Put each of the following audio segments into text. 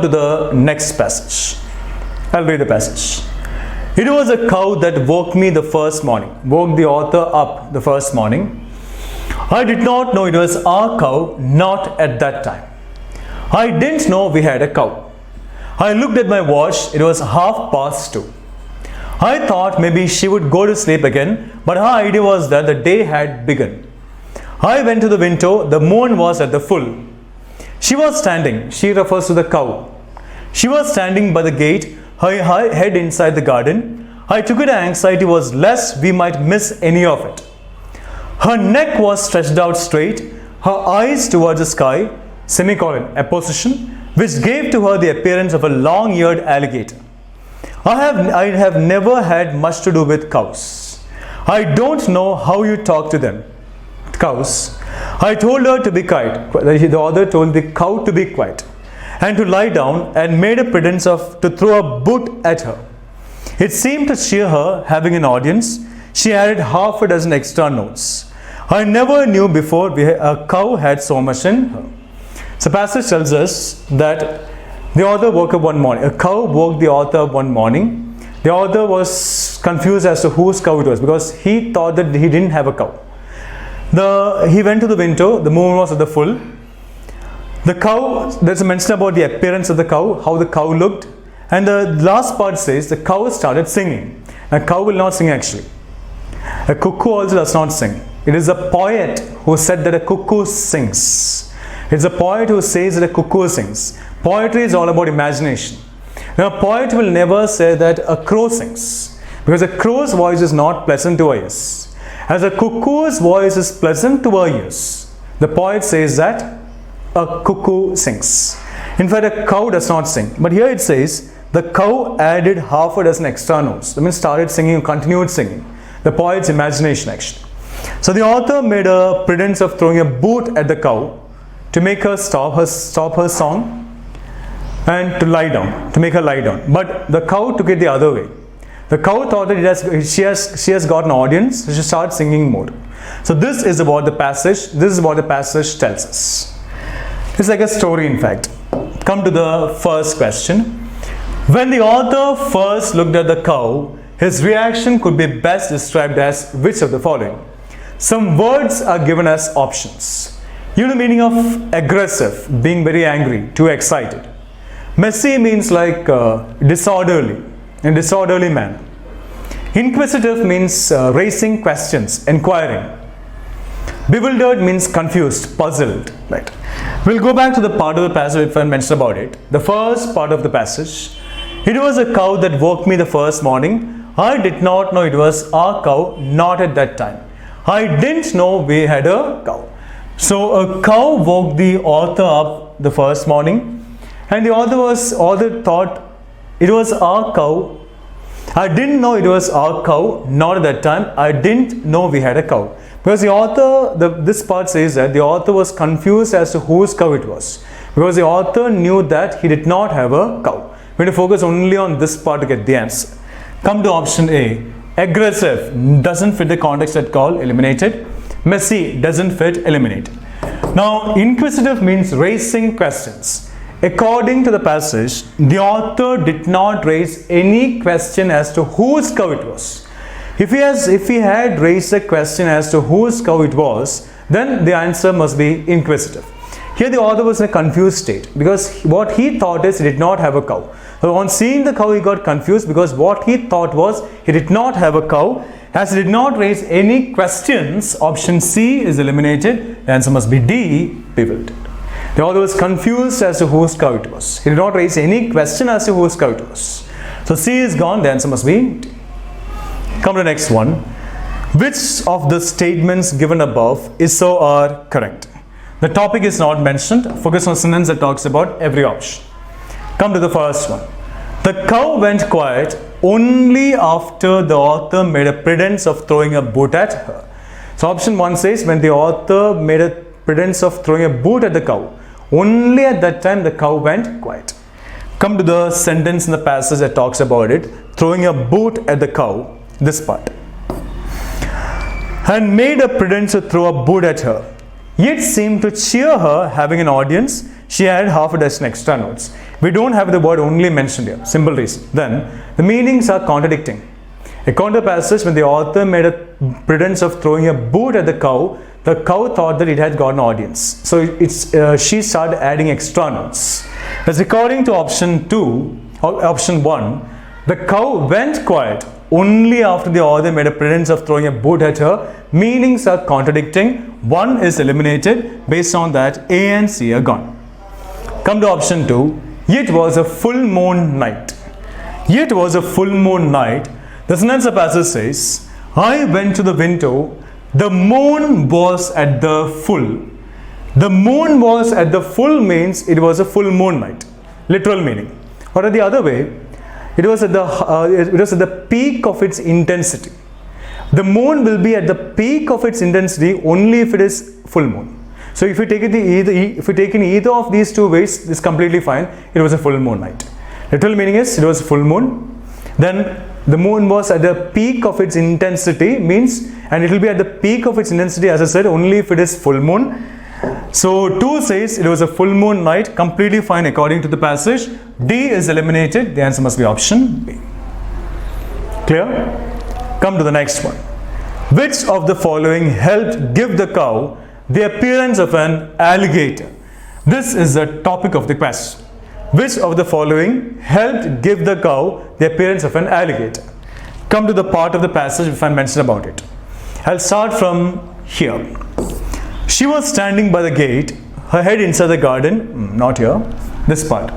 Come to the next passage. I'll read the passage. It was a cow that woke me the first morning. Woke the author up the first morning. I did not know it was our cow, not at that time. I didn't know we had a cow. I looked at my watch. It was 2:30. I thought maybe she would go to sleep again, but her idea was that the day had begun. I went to the window. The moon was at the full. She was standing. She refers to the cow. She was standing by the gate, her head inside the garden. I took it anxiety was lest we might miss any of it. Her neck was stretched out straight, her eyes towards the sky, a position which gave to her the appearance of a long-eared alligator. I have never had much to do with cows. I don't know how you talk to them. Cows. I told her to be quiet. The author told the cow to be quiet and to lie down, and made a pretense to throw a boot at her. It seemed to cheer her, having an audience. She added half a dozen extra notes. I never knew before a cow had so much in her. So passage tells us that the author woke up one morning. A cow woke the author up one morning. The author was confused as to whose cow it was, because he thought that he didn't have a cow. He went to the window. The moon was at the full. The cow, there's a mention about the appearance of the cow, how the cow looked. And the last part says the cow started singing. A cow will not sing actually. A cuckoo also does not sing. It is a poet who said that a cuckoo sings. It's a poet who says that a cuckoo sings. Poetry is all about imagination. Now, a poet will never say that a crow sings, because a crow's voice is not pleasant to our ears. As a cuckoo's voice is pleasant to our ears, the poet says that a cuckoo sings. In fact, a cow does not sing. But here it says the cow added half a dozen extra notes. That means started singing, continued singing. The poet's imagination actually. So the author made a pretense of throwing a boot at the cow to make her stop her song and to lie down, to make her lie down. But the cow took it the other way. The cow thought that she has got an audience, so she starts singing more. So this is about the passage. This is what the passage tells us. It's like a story, in fact. Come to the first question. When the author first looked at the cow, his reaction could be best described as which of the following? Some words are given as options. You know the meaning of aggressive, being very angry, too excited. Messy means like disorderly, in disorderly manner. Inquisitive means raising questions, inquiring. Bewildered means confused, puzzled. Right. We'll go back to the part of the passage if I mentioned about it. The first part of the passage. It was a cow that woke me the first morning. I did not know it was our cow, not at that time. I didn't know we had a cow. So a cow woke the author up the first morning, and the author thought it was our cow. I didn't know it was our cow, not at that time. I didn't know we had a cow. Because the author, this part says that the author was confused as to whose cow it was. Because the author knew that he did not have a cow. We're going to focus only on this part to get the answer. Come to option A. Aggressive doesn't fit the context at all, eliminated. Messy doesn't fit, eliminated. Now, inquisitive means raising questions. According to the passage, the author did not raise any question as to whose cow it was. If he had raised a question as to whose cow it was, then the answer must be inquisitive. Here the author was in a confused state, because what he thought is he did not have a cow. So on seeing the cow, he got confused, because what he thought was he did not have a cow. As he did not raise any questions, option C is eliminated. The answer must be D, bewildered. The author was confused as to whose cow it was. He did not raise any question as to whose cow it was. So C is gone. The answer must be D. Come to the next one. Which of the statements given above is so are correct? The topic is not mentioned. Focus on a sentence that talks about every option. Come to the first one. The cow went quiet only after the author made a pretense of throwing a boot at her. So option 1 says when the author made a pretense of throwing a boot at the cow, only at that time the cow went quiet. Come to the sentence in the passage that talks about it, throwing a boot at the cow, this part. And made a pretense to throw a boot at her. Yet seemed to cheer her, having an audience. She had half a dozen extra notes. We don't have the word only mentioned here. Simple reason. Then the meanings are contradicting. According to the passage, when the author made a pretense of throwing a boot at the cow thought that it had got an audience. So she started adding extra notes. As according to option 1, the cow went quiet only after the author made a pretense of throwing a boot at her. Meanings are contradicting. 1 is eliminated. Based on that, A and C are gone. Come to option 2. It was a full moon night. It was a full moon night. The sentence of passage says, I went to the window. The moon was at the full. The moon was at the full means it was a full moon night. Literal meaning. Or the other way, it was at the peak of its intensity. The moon will be at the peak of its intensity only if it is full moon. So if you take it in either of these two ways, it's completely fine. It was a full moon night. Literal meaning is it was full moon. Then the moon was at the peak of its intensity means, and it will be at the peak of its intensity, as I said, only if it is full moon. So 2 says it was a full moon night, completely fine according to the passage. D is eliminated. The answer must be option B. Clear? Come to the next one. Which of the following helped give the cow the appearance of an alligator? This is the topic of the question. Which of the following helped give the cow the appearance of an alligator? Come to the part of the passage if I mention about it. I'll start from here. She was standing by the gate, her head inside the garden. Not here. This part.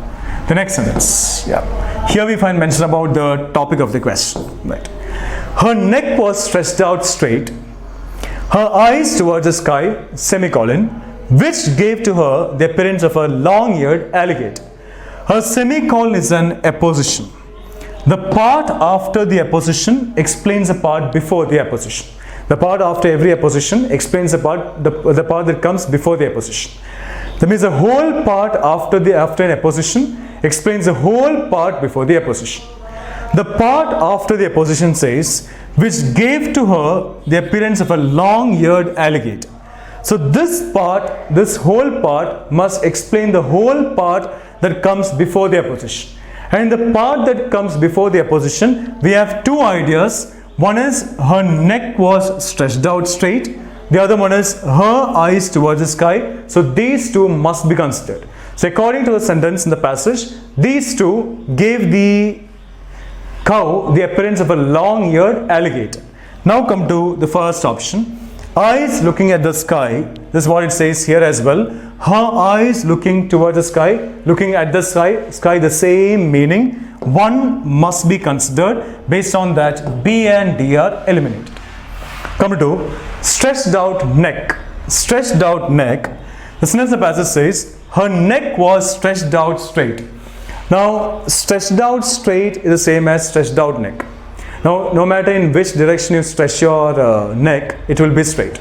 The next sentence. Yeah. Here we find mention about the topic of the question. Right. Her neck was stretched out straight. Her eyes towards the sky, semicolon, which gave to her the appearance of a long-eared alligator. Her semicolon is an apposition. The part after the apposition explains the part before the apposition. The part after every apposition explains the part that comes before the apposition. That means the whole part after an apposition explains the whole part before the apposition. The part after the apposition says, which gave to her the appearance of a long-eared alligator. So this whole part must explain the whole part that comes before the apposition. And the part that comes before the apposition, we have two ideas. One is her neck was stretched out straight. The other one is her eyes towards the sky. So these two must be considered. So according to the sentence in the passage, these two gave the cow the appearance of a long-eared alligator. Now come to the first option. Eyes looking at the sky. This is what it says here as well. Her eyes looking towards the sky, looking at the sky, the same meaning. One must be considered. Based on that, B and D are eliminated. Come to stretched out neck. Stretched out neck. The sentence in the passage says, her neck was stretched out straight. Now, stretched out straight is the same as stretched out neck. Now, no matter in which direction you stretch your neck, it will be straight.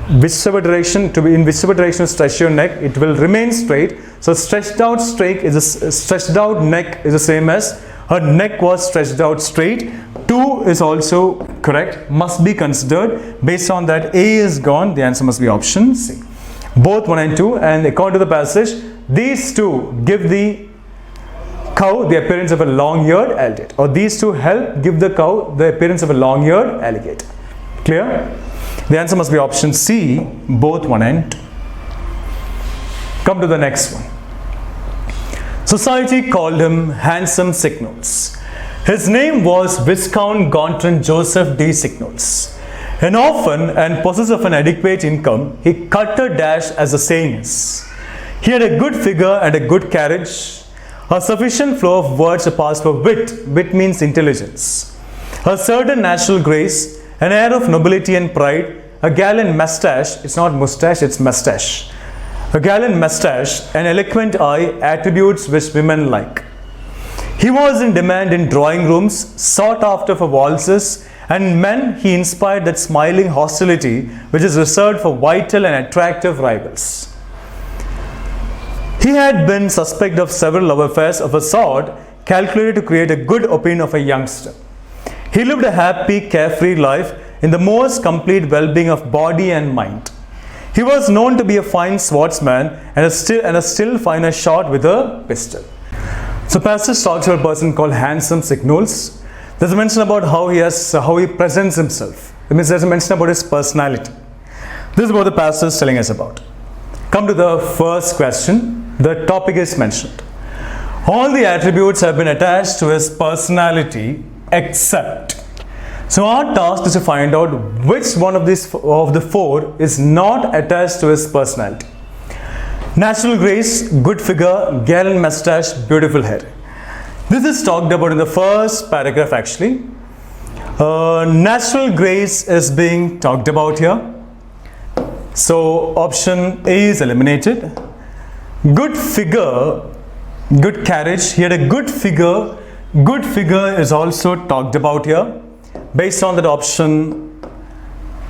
In whichever direction you stretch your neck, it will remain straight. So, stretched out neck is the same as her neck was stretched out straight. 2 is also correct, must be considered. Based on that, A is gone. The answer must be option C. Both 1 and 2, and according to the passage, these two give the cow the appearance of a long-eared alligator, or these two help give the cow the appearance of a long-eared alligator. Clear? The answer must be option C, both 1 and 2. Come to the next one. Society called him Handsome Signals. His name was Viscount Gontran Joseph D. Signals. An orphan and possessor of an adequate income, he cut a dash, as the saying is. He had a good figure and a good carriage, a sufficient flow of words to pass for wit. Wit means intelligence. A certain natural grace, an air of nobility and pride, a gallant mustache. It's not mustache, it's mustache. A gallant mustache, an eloquent eye, attributes which women like. He was in demand in drawing rooms, sought after for waltzes, and men he inspired that smiling hostility which is reserved for vital and attractive rivals. He had been suspect of several love affairs of a sort calculated to create a good opinion of a youngster. He lived a happy, carefree life in the most complete well-being of body and mind. He was known to be a fine swordsman and a still finer shot with a pistol. So passage talks about a person called handsome signals. There's a mention about how he presents himself. It means there's a mention about his personality. This is what the passage is telling us about. Come to the first question. The topic is mentioned. All the attributes have been attached to his personality except. So our task is to find out which one of the four is not attached to his personality. Natural grace, good figure, gallant mustache, beautiful hair. This is talked about in the first paragraph actually. Natural grace is being talked about here. So option A is eliminated. Good figure, good carriage. He had a good figure. Good figure is also talked about here. Based on that option,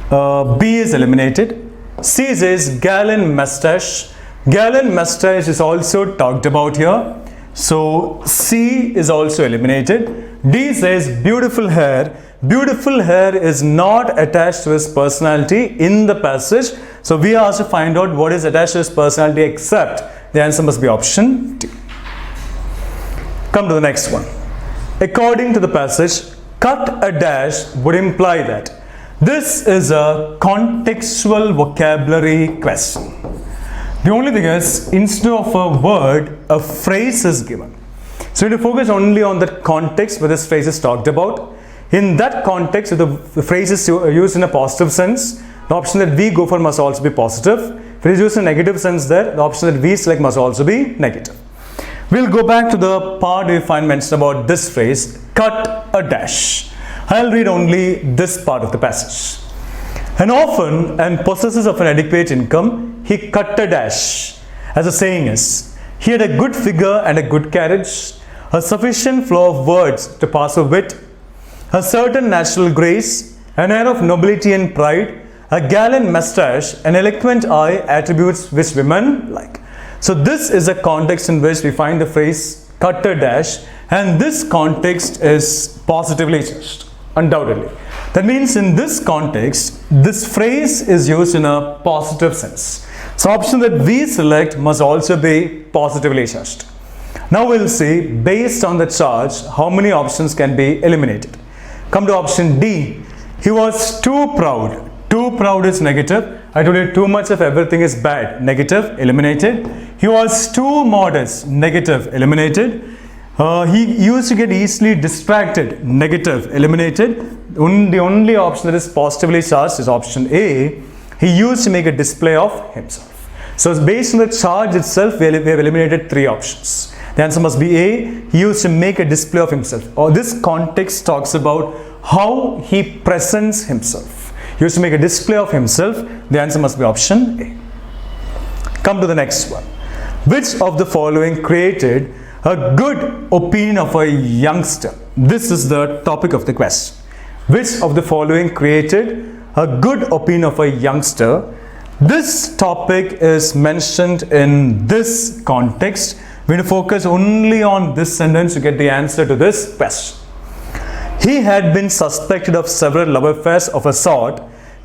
B is eliminated. C says gallant mustache. Gallant mustache is also talked about here. So C is also eliminated. D says beautiful hair. Beautiful hair is not attached to his personality in the passage. So we are asked to find out what is attached to his personality except. The answer must be option D. Come to the next one. According to the passage, cut a dash would imply that. This is a contextual vocabulary question. The only thing is, instead of a word, a phrase is given. So you need to focus only on the context where this phrase is talked about. In that context, if the phrase is used in a positive sense, the option that we go for must also be positive. If it is used in a negative sense there, the option that we select must also be negative. We'll go back to the part we find mentioned about this phrase, cut a dash. I'll read only this part of the passage. An orphan and possessor of an adequate income, he cut a dash. As the saying is, he had a good figure and a good carriage, a sufficient flow of words to pass a wit, a certain natural grace, an air of nobility and pride, a gallant mustache, an eloquent eye, attributes which women like. So this is a context in which we find the phrase cut a dash, and this context is positively charged, undoubtedly. That means in this context, this phrase is used in a positive sense. So option that we select must also be positively charged. Now we'll see, based on the charge, how many options can be eliminated. Come to option D. He was too proud. Too proud is negative. I told you too much of everything is bad. Negative, eliminated. He was too modest. Negative, eliminated. He used to get easily distracted. Negative, eliminated. The only option that is positively charged is option A. He used to make a display of himself. So based on the charge itself, we have eliminated three options. The answer must be A. He used to make a display of himself. Or this context talks about how he presents himself. He used to make a display of himself. The answer must be option A. Come to the next one. Which of the following created a good opinion of a youngster? This is the topic of the question. Which of the following created a good opinion of a youngster? This topic is mentioned in this context. We need to focus only on this sentence to get the answer to this question. He had been suspected of several love affairs of a sort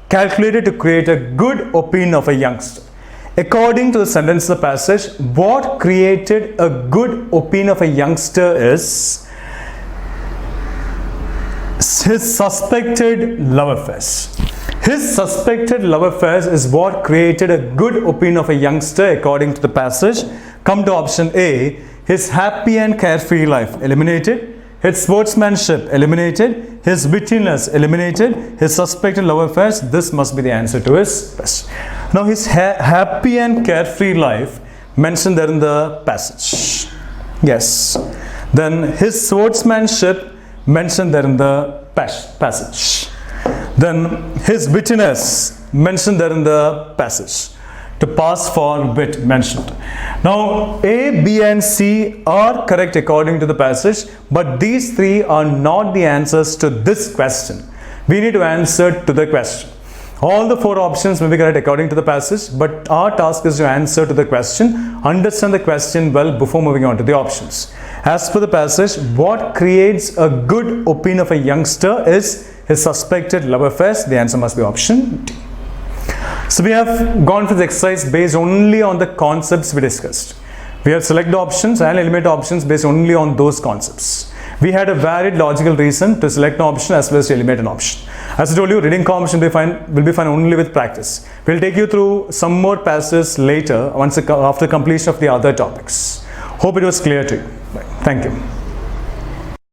calculated to create a good opinion of a youngster. According to the sentence of the passage, what created a good opinion of a youngster is his suspected love affairs. His suspected love affairs is what created a good opinion of a youngster according to the passage. Come to option A. His happy and carefree life, eliminated. His sportsmanship, eliminated. His wittiness, eliminated. His suspected love affairs, this must be the answer to his question. Now his happy and carefree life mentioned there in the passage. Yes. Then his sportsmanship mentioned there in the passage. Then his wittiness mentioned there in the passage. To pass for wit mentioned. Now A, B and C are correct according to the passage, but these three are not the answers to this question. We need to answer to the question. All the four options may be correct according to the passage, but our task is to answer to the question, understand the question well before moving on to the options. As per the passage, what creates a good opinion of a youngster is his suspected love affairs. The answer must be option D. So we have gone through the exercise based only on the concepts we discussed. We have select options and eliminate options based only on those concepts. We had a valid logical reason to select an option as well as to eliminate an option. As I told you, reading comprehension will be fine only with practice. We'll take you through some more passages later after completion of the other topics. Hope it was clear to you. Thank you.